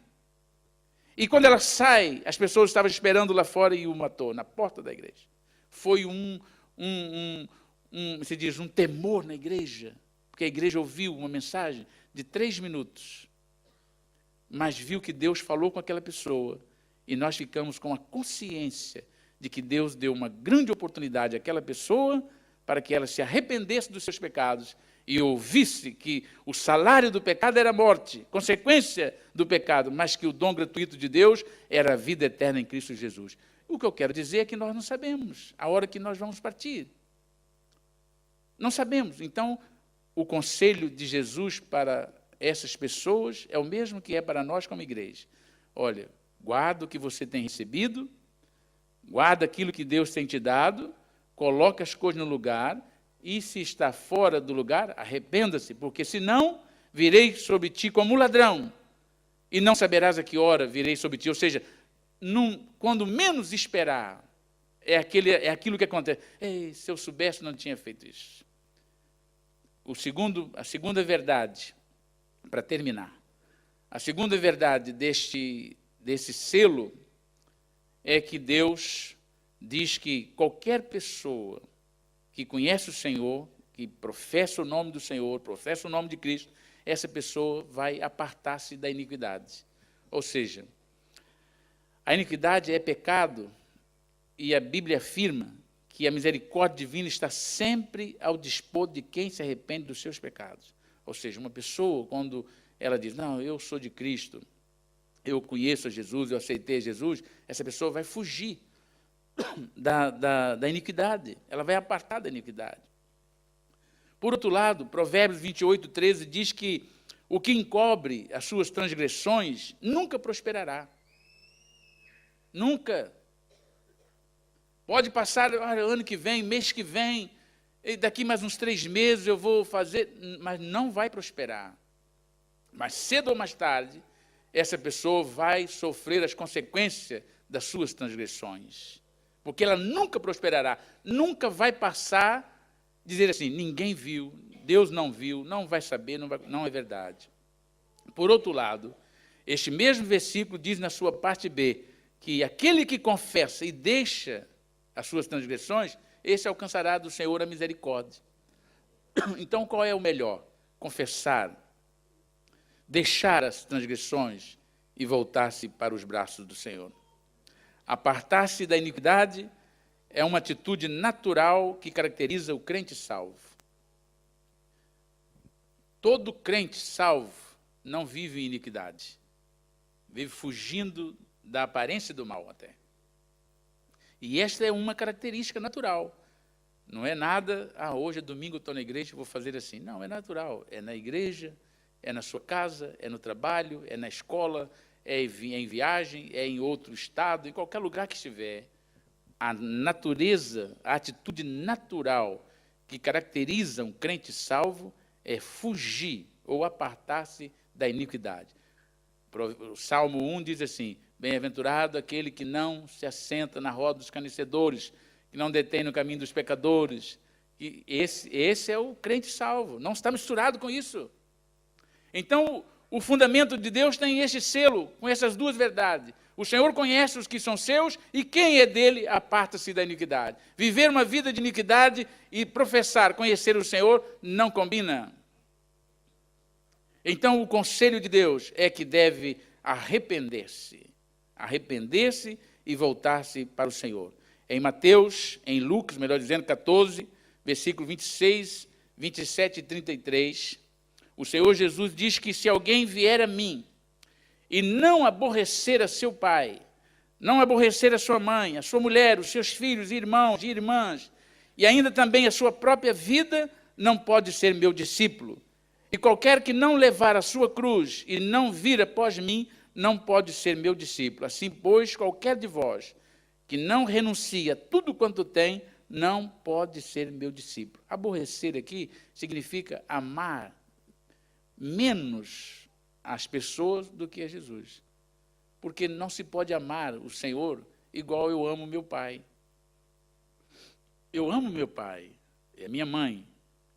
[SPEAKER 1] E quando ela sai, as pessoas estavam esperando lá fora e o matou, na porta da igreja. Foi se diz, um temor na igreja. Porque a igreja ouviu uma mensagem de 3 minutos. Mas viu que Deus falou com aquela pessoa. E nós ficamos com a consciência de que Deus deu uma grande oportunidade àquela pessoa para que ela se arrependesse dos seus pecados e ouvisse que o salário do pecado era a morte, consequência do pecado, mas que o dom gratuito de Deus era a vida eterna em Cristo Jesus. O que eu quero dizer é que nós não sabemos a hora que nós vamos partir. Não sabemos. Então, o conselho de Jesus para essas pessoas é o mesmo que é para nós como igreja. Olha, guarda o que você tem recebido, guarda aquilo que Deus tem te dado, coloca as coisas no lugar, e se está fora do lugar, arrependa-se, porque senão virei sobre ti como ladrão, e não saberás a que hora virei sobre ti. Ou seja, quando menos esperar, é aquilo que acontece. Ei, se eu soubesse, não tinha feito isso. A segunda verdade, para terminar, a segunda verdade desse selo é que Deus diz que qualquer pessoa que conhece o Senhor, que professa o nome do Senhor, professa o nome de Cristo, essa pessoa vai apartar-se da iniquidade. Ou seja, a iniquidade é pecado e a Bíblia afirma que a misericórdia divina está sempre ao dispor de quem se arrepende dos seus pecados. Ou seja, uma pessoa, quando ela diz, não, eu sou de Cristo, eu conheço a Jesus, eu aceitei a Jesus, essa pessoa vai fugir da iniquidade, ela vai apartar da iniquidade. Por outro lado, Provérbios 28, 13 diz que o que encobre as suas transgressões nunca prosperará. Nunca. Pode passar ano que vem, mês que vem, e daqui mais uns 3 meses eu vou fazer, mas não vai prosperar. Mas cedo ou mais tarde, essa pessoa vai sofrer as consequências das suas transgressões. Porque ela nunca prosperará, nunca vai passar, dizer assim, ninguém viu, Deus não viu, não vai saber, não é verdade. Por outro lado, este mesmo versículo diz na sua parte B, que aquele que confessa e deixa as suas transgressões, esse alcançará do Senhor a misericórdia. Então, qual é o melhor? Confessar, deixar as transgressões e voltar-se para os braços do Senhor. Apartar-se da iniquidade é uma atitude natural que caracteriza o crente salvo. Todo crente salvo não vive em iniquidade. Vive fugindo da aparência do mal até. E esta é uma característica natural. Não é nada, hoje é domingo, estou na igreja, vou fazer assim. Não, é natural. É na igreja, é na sua casa, é no trabalho, é na escola, é em viagem, é em outro estado, em qualquer lugar que estiver. A natureza, a atitude natural que caracteriza um crente salvo é fugir ou apartar-se da iniquidade. O Salmo 1 diz assim, bem-aventurado aquele que não se assenta na roda dos escarnecedores, que não detém no caminho dos pecadores. E esse é o crente salvo, não está misturado com isso. Então, o fundamento de Deus tem este selo, com essas duas verdades. O Senhor conhece os que são seus, e quem é dele, aparta-se da iniquidade. Viver uma vida de iniquidade e professar conhecer o Senhor não combina. Então, o conselho de Deus é que deve arrepender-se e voltar-se para o Senhor. Em Lucas, melhor dizendo, 14, versículo 26, 27 e 33, o Senhor Jesus diz que se alguém vier a mim e não aborrecer a seu pai, não aborrecer a sua mãe, a sua mulher, os seus filhos, irmãos e irmãs, e ainda também a sua própria vida, não pode ser meu discípulo. E qualquer que não levar a sua cruz e não vir após mim, não pode ser meu discípulo. Assim, pois, qualquer de vós que não renuncia a tudo quanto tem, não pode ser meu discípulo. Aborrecer aqui significa amar menos as pessoas do que a Jesus. Porque não se pode amar o Senhor igual eu amo meu pai. Eu amo meu pai, é minha mãe,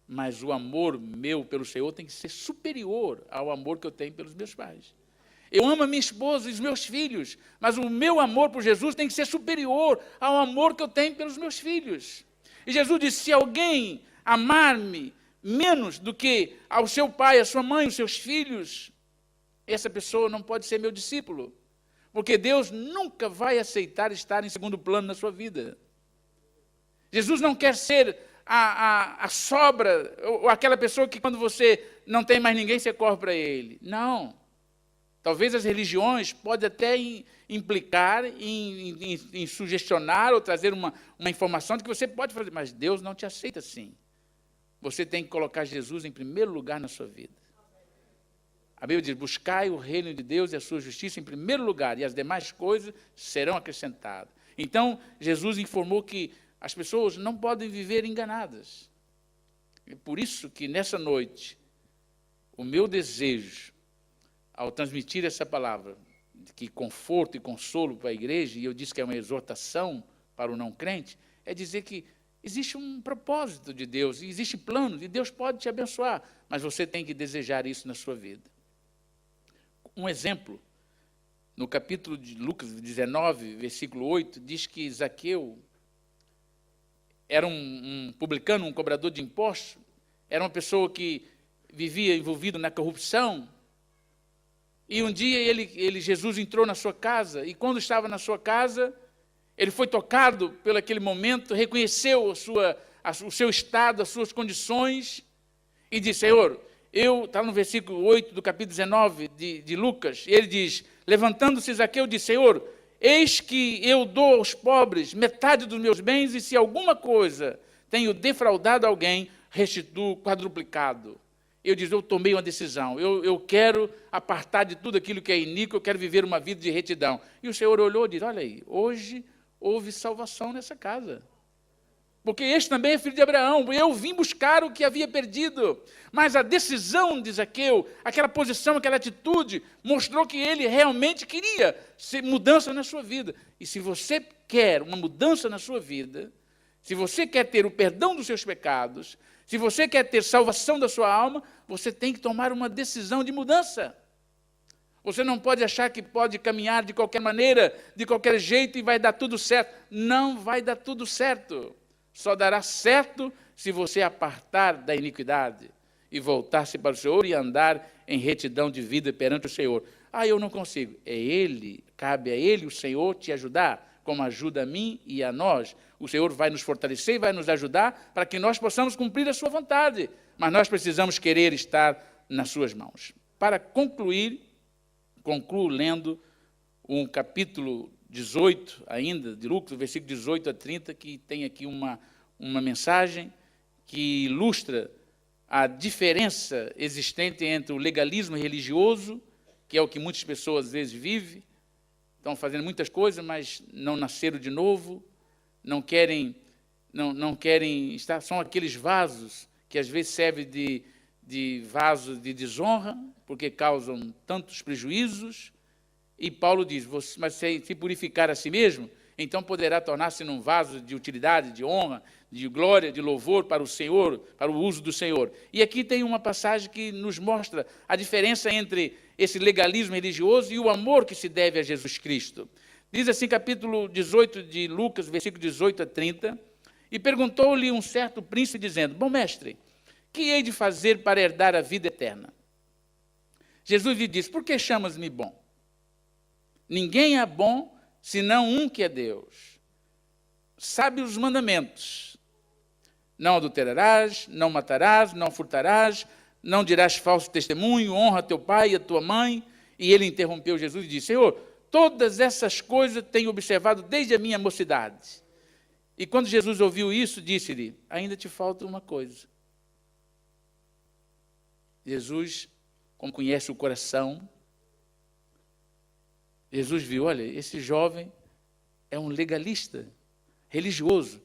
[SPEAKER 1] mas o amor meu pelo Senhor tem que ser superior ao amor que eu tenho pelos meus pais. Eu amo a minha esposa e os meus filhos, mas o meu amor por Jesus tem que ser superior ao amor que eu tenho pelos meus filhos. E Jesus disse, se alguém amar-me menos do que ao seu pai, a sua mãe, os seus filhos, essa pessoa não pode ser meu discípulo, porque Deus nunca vai aceitar estar em segundo plano na sua vida. Jesus não quer ser a sobra, ou aquela pessoa que quando você não tem mais ninguém, você corre para ele. Não. Talvez as religiões podem até implicar em sugestionar ou trazer uma informação de que você pode fazer, mas Deus não te aceita assim. Você tem que colocar Jesus em primeiro lugar na sua vida. A Bíblia diz, buscai o reino de Deus e a sua justiça em primeiro lugar, e as demais coisas serão acrescentadas. Então, Jesus informou que as pessoas não podem viver enganadas. É por isso que nessa noite, o meu desejo, ao transmitir essa palavra, que conforto e consolo para a igreja, e eu disse que é uma exortação para o não crente, é dizer que existe um propósito de Deus, existe plano, e Deus pode te abençoar, mas você tem que desejar isso na sua vida. Um exemplo, no capítulo de Lucas 19, versículo 8, diz que Zaqueu era um publicano, um cobrador de impostos, era uma pessoa que vivia envolvido na corrupção, e um dia Jesus entrou na sua casa, e quando estava na sua casa, ele foi tocado pelo aquele momento, reconheceu o seu estado, as suas condições, e disse, Senhor, está no versículo 8 do capítulo 19 de Lucas, ele diz, levantando-se Zaqueu, disse, Senhor, eis que eu dou aos pobres metade dos meus bens, e se alguma coisa tenho defraudado alguém, restituo quadruplicado. Eu disse, eu tomei uma decisão, eu quero apartar de tudo aquilo que é iníquo, eu quero viver uma vida de retidão. E o Senhor olhou e disse, olha aí, hoje houve salvação nessa casa. Porque este também é filho de Abraão, eu vim buscar o que havia perdido. Mas a decisão de Zaqueu, aquela posição, aquela atitude, mostrou que ele realmente queria mudança na sua vida. E se você quer uma mudança na sua vida, se você quer ter o perdão dos seus pecados, se você quer ter salvação da sua alma, você tem que tomar uma decisão de mudança. Você não pode achar que pode caminhar de qualquer maneira, de qualquer jeito e vai dar tudo certo. Não vai dar tudo certo. Só dará certo se você apartar da iniquidade e voltar-se para o Senhor e andar em retidão de vida perante o Senhor. Eu não consigo. Cabe a Ele, o Senhor, te ajudar, como ajuda a mim e a nós. O Senhor vai nos fortalecer e vai nos ajudar para que nós possamos cumprir a sua vontade. Mas nós precisamos querer estar nas suas mãos. Para concluir, concluo lendo um capítulo 18 ainda, de Lucas, versículo 18 a 30, que tem aqui uma mensagem que ilustra a diferença existente entre o legalismo religioso, que é o que muitas pessoas às vezes vivem, estão fazendo muitas coisas, mas não nasceram de novo, não querem estar, são aqueles vasos que às vezes servem de vaso de desonra, porque causam tantos prejuízos. E Paulo diz, mas se purificar a si mesmo, então poderá tornar-se num vaso de utilidade, de honra, de glória, de louvor para o Senhor, para o uso do Senhor. E aqui tem uma passagem que nos mostra a diferença entre esse legalismo religioso e o amor que se deve a Jesus Cristo. Diz assim, capítulo 18 de Lucas, versículo 18 a 30, e perguntou-lhe um certo príncipe, dizendo, bom mestre, que hei de fazer para herdar a vida eterna? Jesus lhe disse, por que chamas-me bom? Ninguém é bom, senão um que é Deus. Sabe os mandamentos. Não adulterarás, não matarás, não furtarás, não dirás falso testemunho, honra teu pai e a tua mãe. E ele interrompeu Jesus e disse, Senhor, todas essas coisas tenho observado desde a minha mocidade. E quando Jesus ouviu isso, disse-lhe, ainda te falta uma coisa. Jesus, como conhece o coração, Jesus viu, olha, esse jovem é um legalista, religioso.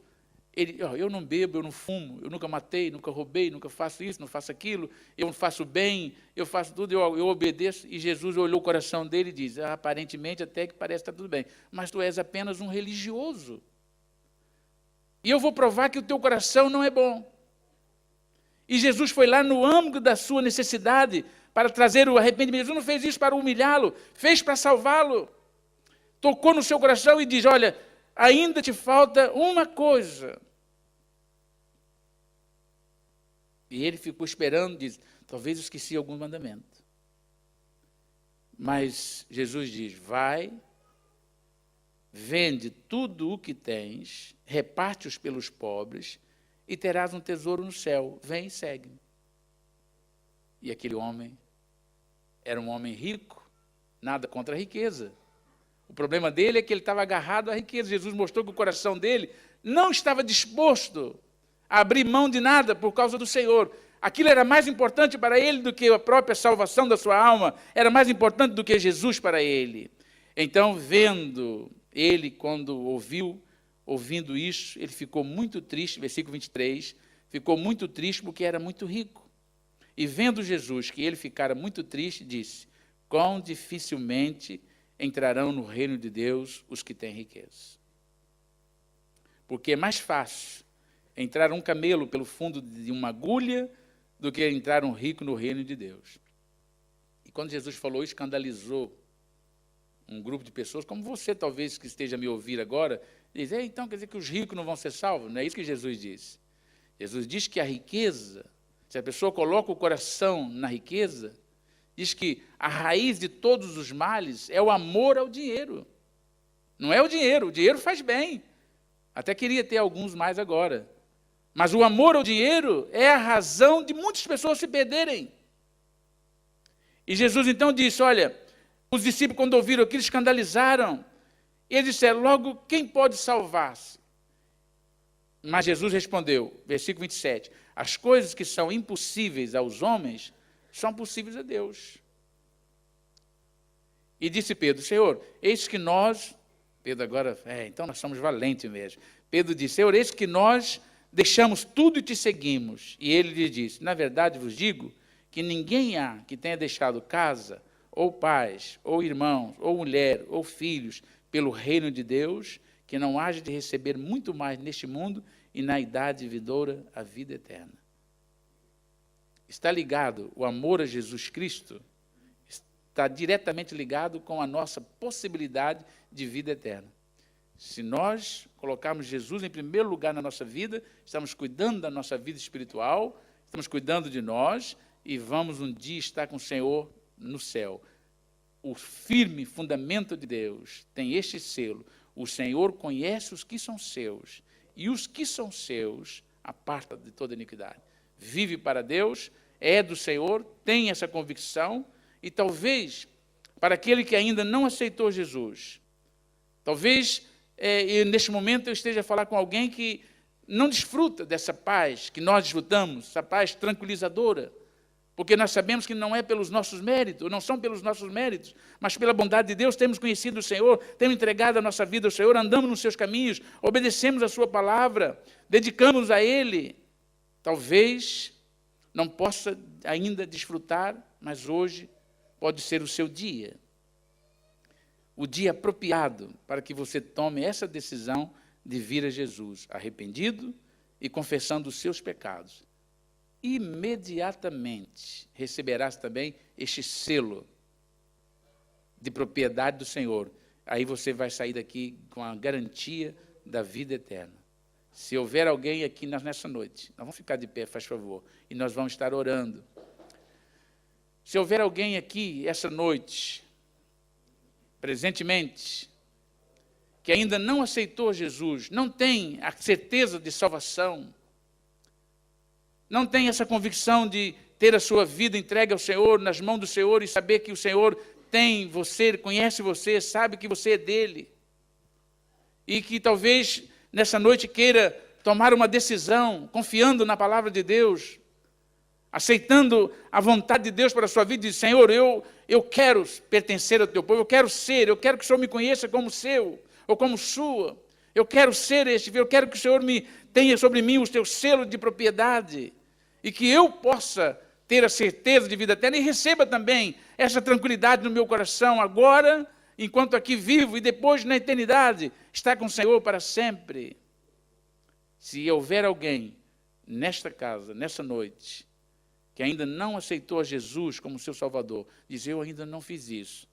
[SPEAKER 1] Ele, eu não bebo, eu não fumo, eu nunca matei, nunca roubei, nunca faço isso, não faço aquilo, eu faço bem, eu faço tudo, eu obedeço. E Jesus olhou o coração dele e disse, aparentemente até que parece que está tudo bem, mas tu és apenas um religioso. E eu vou provar que o teu coração não é bom. E Jesus foi lá no âmbito da sua necessidade para trazer o arrependimento. Jesus não fez isso para humilhá-lo, fez para salvá-lo. Tocou no seu coração e diz, olha, ainda te falta uma coisa. E ele ficou esperando, diz, talvez eu esqueci algum mandamento. Mas Jesus diz, vai, vende tudo o que tens, reparte-os pelos pobres, e terás um tesouro no céu. Vem e segue-me. E aquele homem era um homem rico, nada contra a riqueza. O problema dele é que ele estava agarrado à riqueza. Jesus mostrou que o coração dele não estava disposto a abrir mão de nada por causa do Senhor. Aquilo era mais importante para ele do que a própria salvação da sua alma, era mais importante do que Jesus para ele. Então, vendo ele, quando ouvindo isso, ele ficou muito triste, versículo 23, ficou muito triste porque era muito rico. E vendo Jesus que ele ficara muito triste, disse, quão dificilmente entrarão no reino de Deus os que têm riqueza. Porque é mais fácil entrar um camelo pelo fundo de uma agulha do que entrar um rico no reino de Deus. E quando Jesus falou, escandalizou um grupo de pessoas, como você talvez que esteja a me ouvir agora, diz, então quer dizer que os ricos não vão ser salvos? Não é isso que Jesus disse. Jesus diz que a riqueza, se a pessoa coloca o coração na riqueza, diz que a raiz de todos os males é o amor ao dinheiro. Não é o dinheiro faz bem. Até queria ter alguns mais agora. Mas o amor ao dinheiro é a razão de muitas pessoas se perderem. E Jesus então disse, olha, os discípulos quando ouviram aquilo escandalizaram. E eles disseram, logo, quem pode salvar-se? Mas Jesus respondeu, versículo 27, as coisas que são impossíveis aos homens são possíveis a Deus. E disse Pedro, Senhor, eis que nós, Pedro agora, então nós somos valentes mesmo. Pedro disse, Senhor, eis que nós deixamos tudo e te seguimos. E ele lhe disse, na verdade vos digo, que ninguém há que tenha deixado casa, ou pais, ou irmãos, ou mulher, ou filhos, pelo reino de Deus, que não haja de receber muito mais neste mundo e na idade vindoura a vida eterna. Está ligado, o amor a Jesus Cristo está diretamente ligado com a nossa possibilidade de vida eterna. Se nós colocarmos Jesus em primeiro lugar na nossa vida, estamos cuidando da nossa vida espiritual, estamos cuidando de nós e vamos um dia estar com o Senhor no céu. O firme fundamento de Deus tem este selo, o Senhor conhece os que são seus, e os que são seus aparta de toda iniquidade. Vive para Deus, é do Senhor, tem essa convicção, e talvez, para aquele que ainda não aceitou Jesus, talvez, neste momento eu esteja a falar com alguém que não desfruta dessa paz que nós desfrutamos, essa paz tranquilizadora, porque nós sabemos que não é pelos nossos méritos, não são pelos nossos méritos, mas pela bondade de Deus, temos conhecido o Senhor, temos entregado a nossa vida ao Senhor, andamos nos seus caminhos, obedecemos a sua palavra, dedicamos a Ele. Talvez não possa ainda desfrutar, mas hoje pode ser o seu dia. O dia apropriado para que você tome essa decisão de vir a Jesus, arrependido e confessando os seus pecados. Imediatamente receberás também este selo de propriedade do Senhor. Aí você vai sair daqui com a garantia da vida eterna. Se houver alguém aqui nessa noite, nós vamos ficar de pé, faz favor, e nós vamos estar orando. Se houver alguém aqui essa noite, presentemente, que ainda não aceitou Jesus, não tem a certeza de salvação, não tem essa convicção de ter a sua vida entregue ao Senhor, nas mãos do Senhor, e saber que o Senhor tem você, conhece você, sabe que você é dele. E que talvez nessa noite queira tomar uma decisão, confiando na palavra de Deus, aceitando a vontade de Deus para a sua vida, e diz: Senhor, eu quero pertencer ao teu povo, eu quero que o Senhor me conheça como seu, ou como sua. Eu quero ser eu quero que o Senhor tenha sobre mim o teu selo de propriedade, e que eu possa ter a certeza de vida eterna, e receba também essa tranquilidade no meu coração, agora, enquanto aqui vivo, e depois na eternidade, estar com o Senhor para sempre. Se houver alguém nesta casa, nessa noite, que ainda não aceitou a Jesus como seu Salvador, diz: eu ainda não fiz isso,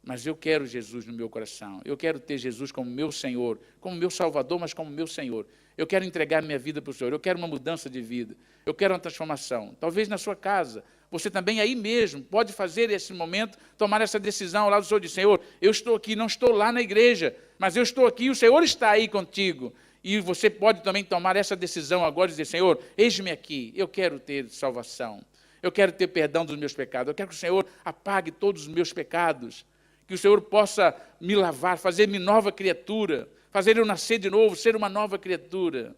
[SPEAKER 1] mas eu quero Jesus no meu coração, eu quero ter Jesus como meu Senhor, como meu Salvador, mas como meu Senhor. Eu quero entregar minha vida para o Senhor, eu quero uma mudança de vida, eu quero uma transformação. Talvez na sua casa, você também aí mesmo pode fazer esse momento, tomar essa decisão ao lado do Senhor, de: Senhor, eu estou aqui, não estou lá na igreja, mas eu estou aqui, o Senhor está aí contigo. E você pode também tomar essa decisão agora e dizer: Senhor, eis-me aqui, eu quero ter salvação, eu quero ter perdão dos meus pecados, eu quero que o Senhor apague todos os meus pecados, que o Senhor possa me lavar, fazer-me nova criatura, fazer eu nascer de novo, ser uma nova criatura.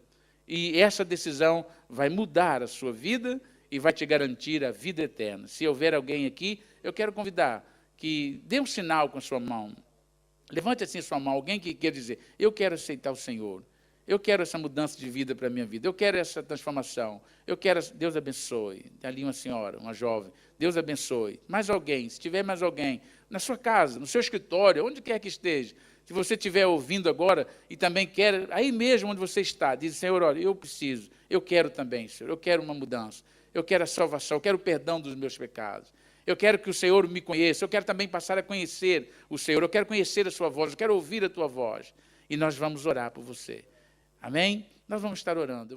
[SPEAKER 1] E essa decisão vai mudar a sua vida e vai te garantir a vida eterna. Se houver alguém aqui, eu quero convidar que dê um sinal com a sua mão. Levante assim a sua mão, alguém que quer dizer: eu quero aceitar o Senhor. Eu quero essa mudança de vida para a minha vida. Eu quero essa transformação. Eu quero... Deus abençoe. Tem ali uma senhora, uma jovem. Deus abençoe. Mais alguém, se tiver mais alguém, na sua casa, no seu escritório, onde quer que esteja, se você estiver ouvindo agora e também quer, aí mesmo onde você está, diz: Senhor, olha, eu preciso, eu quero também, Senhor, eu quero uma mudança. Eu quero a salvação, eu quero o perdão dos meus pecados. Eu quero que o Senhor me conheça. Eu quero também passar a conhecer o Senhor. Eu quero conhecer a sua voz. Eu quero ouvir a tua voz. E nós vamos orar por você. Amém? Nós vamos estar orando.